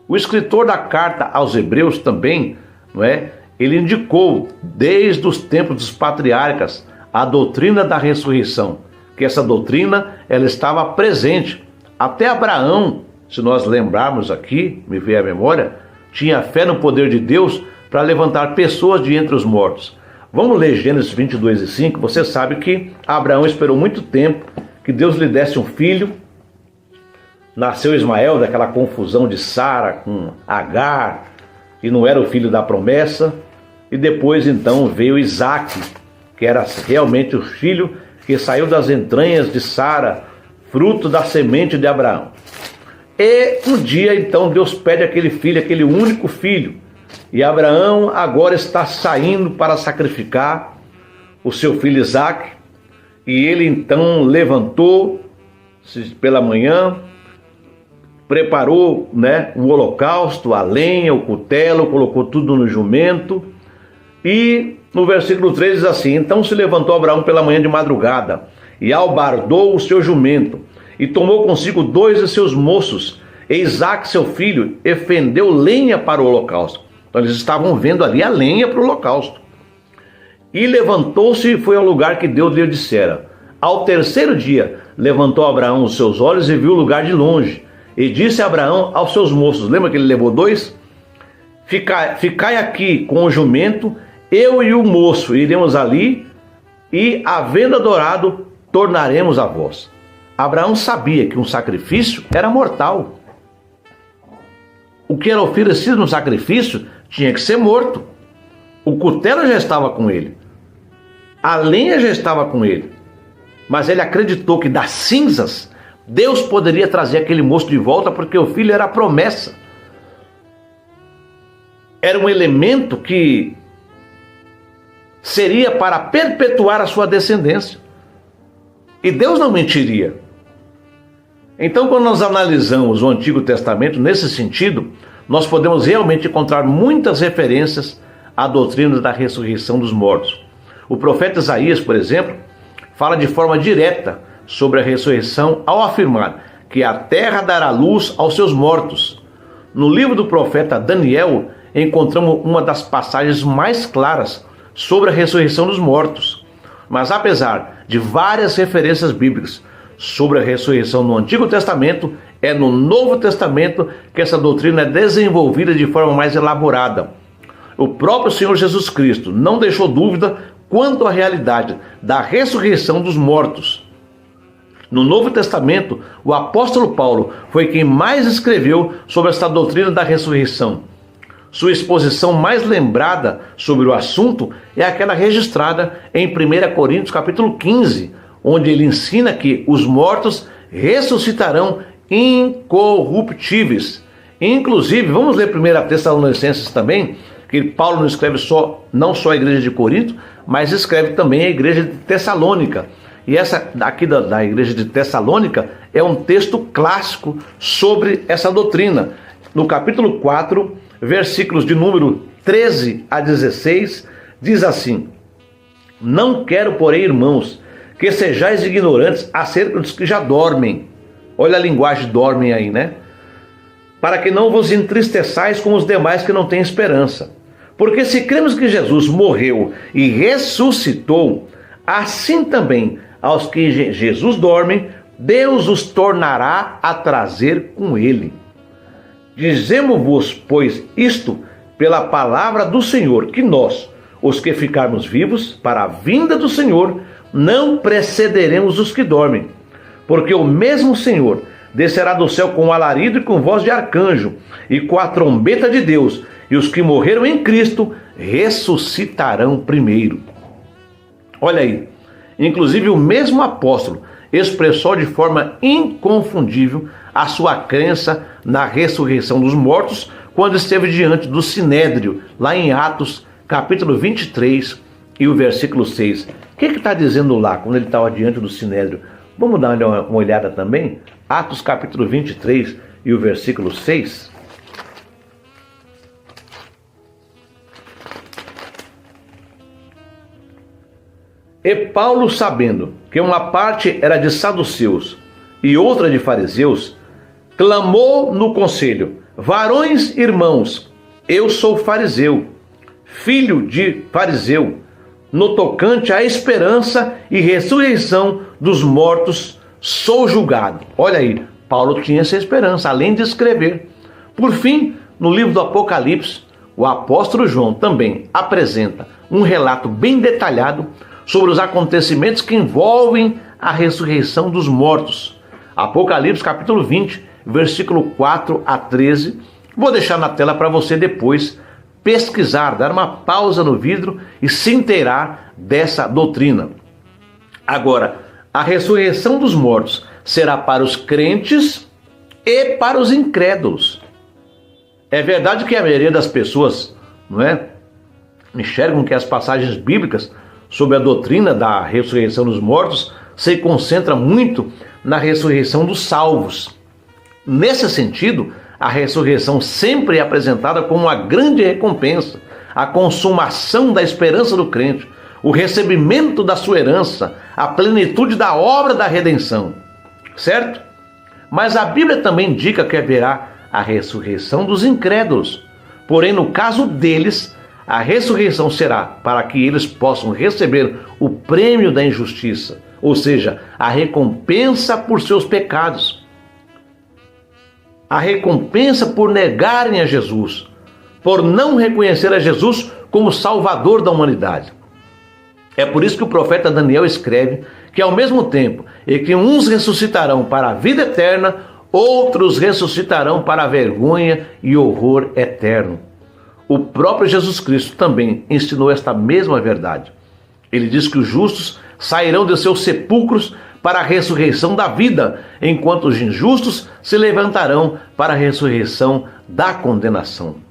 O escritor da carta aos Hebreus também, não é? Ele indicou desde os tempos dos patriarcas a doutrina da ressurreição, que essa doutrina ela estava presente. Até Abraão, se nós lembrarmos aqui, me veio à memória, tinha fé no poder de Deus para levantar pessoas de entre os mortos. Vamos ler Gênesis 22:5. Você sabe que Abraão esperou muito tempo que Deus lhe desse um filho. Nasceu Ismael daquela confusão de Sara com Agar, e não era o filho da promessa. E depois então veio Isaque, que era realmente o filho que saiu das entranhas de Sara, fruto da semente de Abraão. E um dia então Deus pede aquele filho, aquele único filho. E Abraão agora está saindo para sacrificar o seu filho Isaque. E ele então levantou-se pela manhã, preparou, o holocausto, a lenha, o cutelo, colocou tudo no jumento e no versículo 3 diz assim: então se levantou Abraão pela manhã de madrugada, e albardou o seu jumento, e tomou consigo 2 de seus moços, e Isaque seu filho, e fendeu lenha para o holocausto. Então eles estavam vendo ali a lenha para o holocausto. E levantou-se e foi ao lugar que Deus lhe dissera. Ao terceiro dia, levantou Abraão os seus olhos e viu o lugar de longe. E disse Abraão aos seus moços, lembra que ele levou 2? Ficai aqui com o jumento, eu e o moço iremos ali, e, havendo adorado, tornaremos a vós. Abraão sabia que um sacrifício era mortal. O que era oferecido no sacrifício tinha que ser morto. O cutelo já estava com ele. A lenha já estava com ele. Mas ele acreditou que das cinzas Deus poderia trazer aquele moço de volta, porque o filho era a promessa. Era um elemento que seria para perpetuar a sua descendência. E Deus não mentiria. Então, quando nós analisamos o Antigo Testamento nesse sentido, nós podemos realmente encontrar muitas referências à doutrina da ressurreição dos mortos. O profeta Isaías, por exemplo, fala de forma direta sobre a ressurreição ao afirmar que a terra dará luz aos seus mortos. No livro do profeta Daniel, encontramos uma das passagens mais claras sobre a ressurreição dos mortos. Mas apesar de várias referências bíblicas sobre a ressurreição no Antigo Testamento, é no Novo Testamento que essa doutrina é desenvolvida de forma mais elaborada. O próprio Senhor Jesus Cristo não deixou dúvida quanto à realidade da ressurreição dos mortos. No Novo Testamento, o apóstolo Paulo foi quem mais escreveu sobre esta doutrina da ressurreição. Sua exposição mais lembrada sobre o assunto é aquela registrada em 1 Coríntios capítulo 15, onde ele ensina que os mortos ressuscitarão incorruptíveis. Inclusive, vamos ler 1 Tessalonicenses também, que Paulo não escreve não só a igreja de Corinto, mas escreve também a igreja de Tessalônica. E essa aqui da igreja de Tessalônica é um texto clássico sobre essa doutrina. No capítulo 4, versículos de número 13 a 16, diz assim: não quero, porém, irmãos, que sejais ignorantes acerca dos que já dormem. Olha a linguagem dormem aí, né? Para que não vos entristeçais com os demais que não têm esperança. Porque se cremos que Jesus morreu e ressuscitou, assim também aos que Jesus dormem, Deus os tornará a trazer com ele. Dizemos-vos, pois, isto pela palavra do Senhor, que nós, os que ficarmos vivos para a vinda do Senhor, não precederemos os que dormem. Porque o mesmo Senhor descerá do céu com alarido e com voz de arcanjo, e com a trombeta de Deus, e os que morreram em Cristo ressuscitarão primeiro. Olha aí, inclusive o mesmo apóstolo expressou de forma inconfundível a sua crença na ressurreição dos mortos quando esteve diante do Sinédrio, lá em Atos, capítulo 23 e o versículo 6. O que está dizendo lá quando ele estava diante do Sinédrio? Vamos dar uma olhada também? Atos capítulo 23 e o versículo 6. E Paulo, sabendo que uma parte era de saduceus e outra de fariseus, clamou no conselho: varões irmãos, eu sou fariseu, filho de fariseu. No tocante à esperança e ressurreição dos mortos, sou julgado. Olha aí, Paulo tinha essa esperança, além de escrever. Por fim, no livro do Apocalipse, o apóstolo João também apresenta um relato bem detalhado sobre os acontecimentos que envolvem a ressurreição dos mortos. Apocalipse capítulo 20, versículo 4 a 13. Vou deixar na tela para você depois pesquisar, dar uma pausa no vídeo e se inteirar dessa doutrina. Agora, a ressurreição dos mortos será para os crentes e para os incrédulos. É verdade que a maioria das pessoas, enxergam que as passagens bíblicas sobre a doutrina da ressurreição dos mortos se concentra muito na ressurreição dos salvos. Nesse sentido, a ressurreição sempre é apresentada como uma grande recompensa, a consumação da esperança do crente, o recebimento da sua herança, a plenitude da obra da redenção, certo? Mas a Bíblia também indica que haverá a ressurreição dos incrédulos. Porém, no caso deles, a ressurreição será para que eles possam receber o prêmio da injustiça, ou seja, a recompensa por seus pecados, a recompensa por negarem a Jesus, por não reconhecer a Jesus como Salvador da humanidade. É por isso que o profeta Daniel escreve que ao mesmo tempo em que uns ressuscitarão para a vida eterna, outros ressuscitarão para a vergonha e horror eterno. O próprio Jesus Cristo também ensinou esta mesma verdade. Ele diz que os justos sairão de seus sepulcros para a ressurreição da vida, enquanto os injustos se levantarão para a ressurreição da condenação.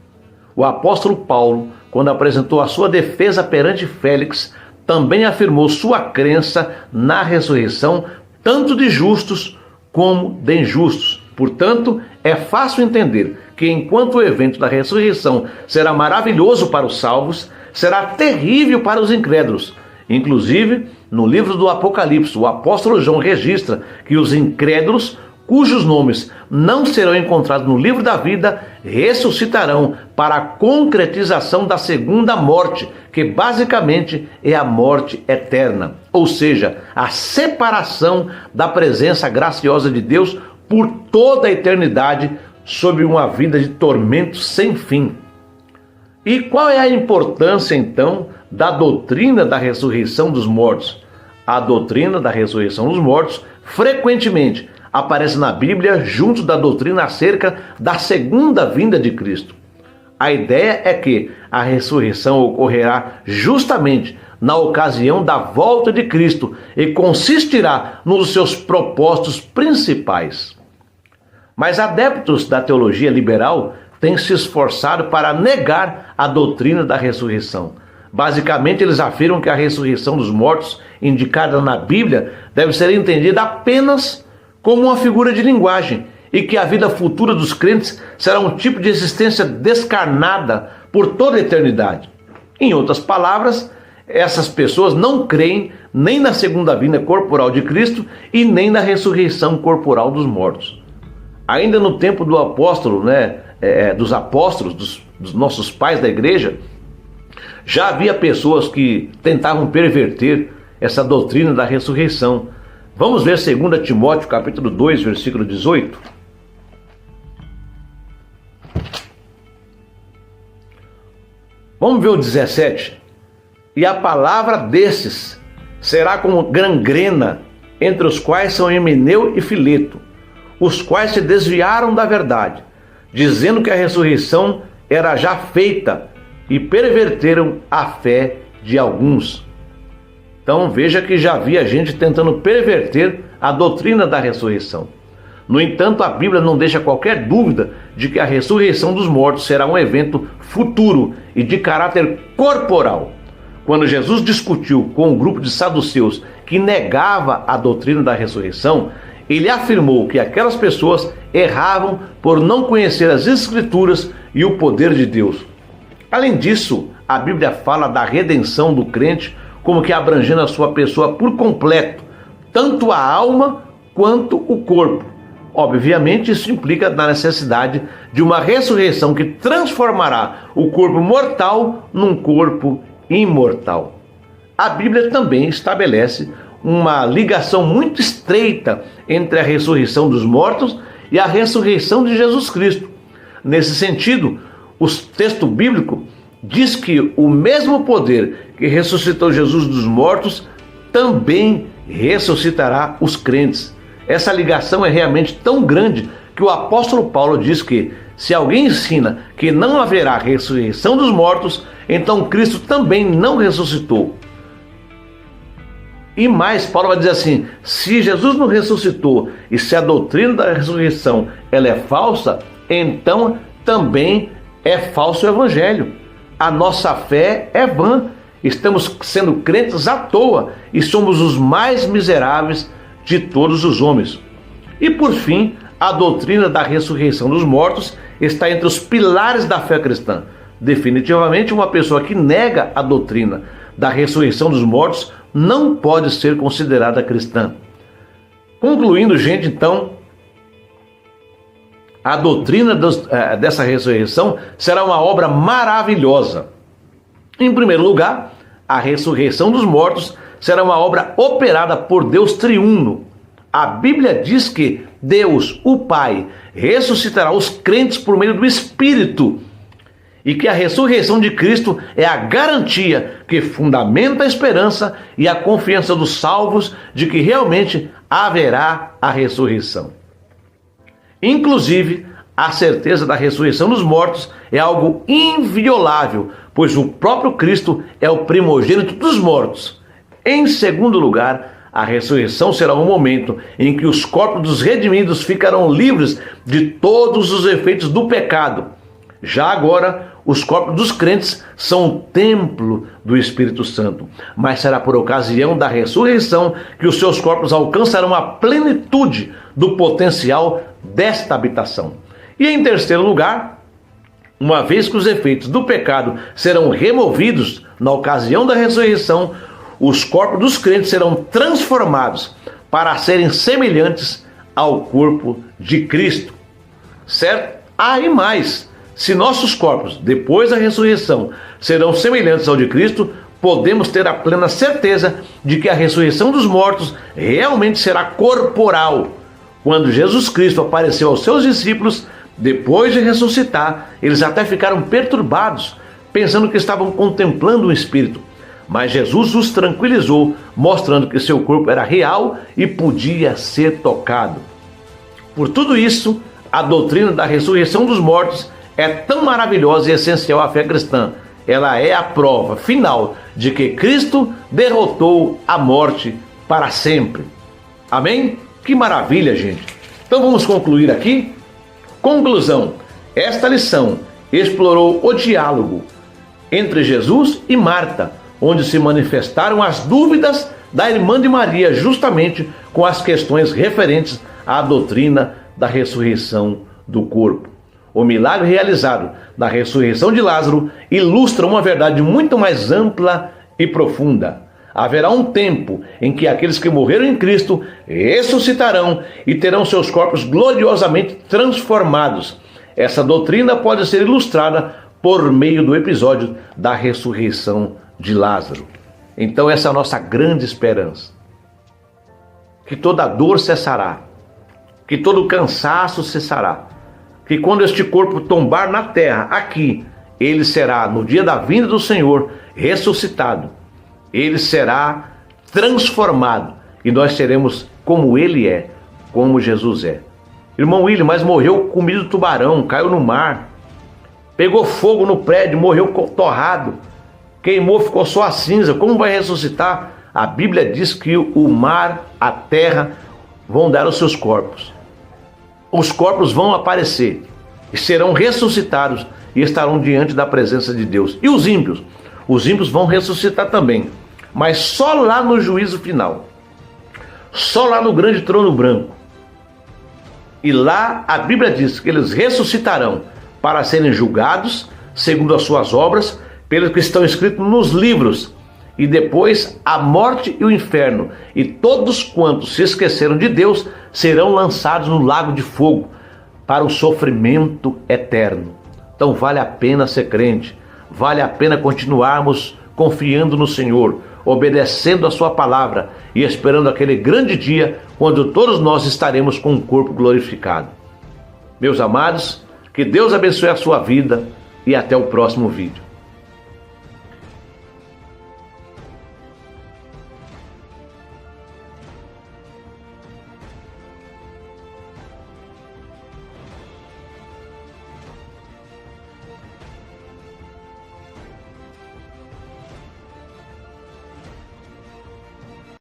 O apóstolo Paulo, quando apresentou a sua defesa perante Félix, também afirmou sua crença na ressurreição tanto de justos como de injustos. Portanto, é fácil entender que enquanto o evento da ressurreição será maravilhoso para os salvos, será terrível para os incrédulos. Inclusive, no livro do Apocalipse, o apóstolo João registra que os incrédulos, cujos nomes não serão encontrados no livro da vida, ressuscitarão para a concretização da segunda morte, que basicamente é a morte eterna, ou seja, a separação da presença graciosa de Deus por toda a eternidade sob uma vida de tormento sem fim. E qual é a importância, então, da doutrina da ressurreição dos mortos? A doutrina da ressurreição dos mortos frequentemente aparece na Bíblia junto da doutrina acerca da segunda vinda de Cristo. A ideia é que a ressurreição ocorrerá justamente na ocasião da volta de Cristo e consistirá nos seus propósitos principais. Mas adeptos da teologia liberal têm se esforçado para negar a doutrina da ressurreição. Basicamente, eles afirmam que a ressurreição dos mortos, indicada na Bíblia, deve ser entendida apenas como uma figura de linguagem e que a vida futura dos crentes será um tipo de existência descarnada por toda a eternidade. Em outras palavras, essas pessoas não creem nem na segunda vinda corporal de Cristo e nem na ressurreição corporal dos mortos. Ainda no tempo do apóstolo, dos apóstolos, dos nossos pais da igreja, já havia pessoas que tentavam perverter essa doutrina da ressurreição. Vamos ver 2 Timóteo capítulo 2, versículo 18. Vamos ver o 17. E a palavra desses será como gangrena, entre os quais são Himeneu e Fileto, os quais se desviaram da verdade, dizendo que a ressurreição era já feita, e perverteram a fé de alguns. Então veja que já havia gente tentando perverter a doutrina da ressurreição. No entanto, a Bíblia não deixa qualquer dúvida de que a ressurreição dos mortos será um evento futuro e de caráter corporal. Quando Jesus discutiu com um grupo de saduceus que negava a doutrina da ressurreição, ele afirmou que aquelas pessoas erravam por não conhecer as Escrituras e o poder de Deus. Além disso, a Bíblia fala da redenção do crente como que abrangendo a sua pessoa por completo, tanto a alma quanto o corpo. Obviamente, isso implica na necessidade de uma ressurreição que transformará o corpo mortal num corpo imortal. A Bíblia também estabelece uma ligação muito estreita entre a ressurreição dos mortos e a ressurreição de Jesus Cristo. Nesse sentido, o texto bíblico diz que o mesmo poder que ressuscitou Jesus dos mortos também ressuscitará os crentes. Essa ligação é realmente tão grande que o apóstolo Paulo diz que se alguém ensina que não haverá ressurreição dos mortos, então Cristo também não ressuscitou. E mais, Paulo vai dizer assim: se Jesus não ressuscitou e se a doutrina da ressurreição ela é falsa, então também é falso o evangelho. A nossa fé é vã. Estamos sendo crentes à toa e somos os mais miseráveis de todos os homens. E por fim, a doutrina da ressurreição dos mortos está entre os pilares da fé cristã. Definitivamente, uma pessoa que nega a doutrina da ressurreição dos mortos não pode ser considerada cristã. Concluindo, gente, então, a doutrina dessa ressurreição será uma obra maravilhosa. Em primeiro lugar, a ressurreição dos mortos será uma obra operada por Deus triuno. A Bíblia diz que Deus, o Pai, ressuscitará os crentes por meio do Espírito e que a ressurreição de Cristo é a garantia que fundamenta a esperança e a confiança dos salvos de que realmente haverá a ressurreição. Inclusive, a certeza da ressurreição dos mortos é algo inviolável, pois o próprio Cristo é o primogênito dos mortos. Em segundo lugar, a ressurreição será um momento em que os corpos dos redimidos ficarão livres de todos os efeitos do pecado. Já agora, os corpos dos crentes são o templo do Espírito Santo, mas será por ocasião da ressurreição que os seus corpos alcançarão a plenitude do potencial desta habitação. E em terceiro lugar, uma vez que os efeitos do pecado serão removidos na ocasião da ressurreição, os corpos dos crentes serão transformados para serem semelhantes ao corpo de Cristo. Certo? E mais, se nossos corpos, depois da ressurreição, serão semelhantes ao de Cristo, podemos ter a plena certeza de que a ressurreição dos mortos realmente será corporal. Quando Jesus Cristo apareceu aos seus discípulos, depois de ressuscitar, eles até ficaram perturbados, pensando que estavam contemplando um espírito. Mas Jesus os tranquilizou, mostrando que seu corpo era real e podia ser tocado. Por tudo isso, a doutrina da ressurreição dos mortos é tão maravilhosa e essencial à fé cristã. Ela é a prova final de que Cristo derrotou a morte para sempre. Amém? Que maravilha, gente! Então vamos concluir aqui? Conclusão: esta lição explorou o diálogo entre Jesus e Marta, onde se manifestaram as dúvidas da irmã de Maria, justamente com as questões referentes à doutrina da ressurreição do corpo. O milagre realizado da ressurreição de Lázaro ilustra uma verdade muito mais ampla e profunda. Haverá um tempo em que aqueles que morreram em Cristo ressuscitarão e terão seus corpos gloriosamente transformados. Essa doutrina pode ser ilustrada por meio do episódio da ressurreição de Lázaro. Então essa é a nossa grande esperança. Que toda dor cessará, que todo cansaço cessará, que quando este corpo tombar na terra, aqui, ele será, no dia da vinda do Senhor, ressuscitado. Ele será transformado e nós seremos como ele é, como Jesus é. Irmão William, mas morreu comido de tubarão, caiu no mar, pegou fogo no prédio, morreu torrado, queimou, ficou só a cinza, como vai ressuscitar? A Bíblia diz que o mar, a terra vão dar os seus corpos. Os corpos vão aparecer e serão ressuscitados e estarão diante da presença de Deus. E os ímpios? Os ímpios vão ressuscitar também, mas só lá no juízo final, só lá no grande trono branco. E lá a Bíblia diz que eles ressuscitarão para serem julgados segundo as suas obras, pelos que estão escritos nos livros, e depois a morte e o inferno e todos quantos se esqueceram de Deus serão lançados no lago de fogo para o sofrimento eterno. Então vale a pena ser crente, vale a pena continuarmos confiando no Senhor, obedecendo a sua palavra e esperando aquele grande dia quando todos nós estaremos com o corpo glorificado. Meus amados, que Deus abençoe a sua vida e até o próximo vídeo.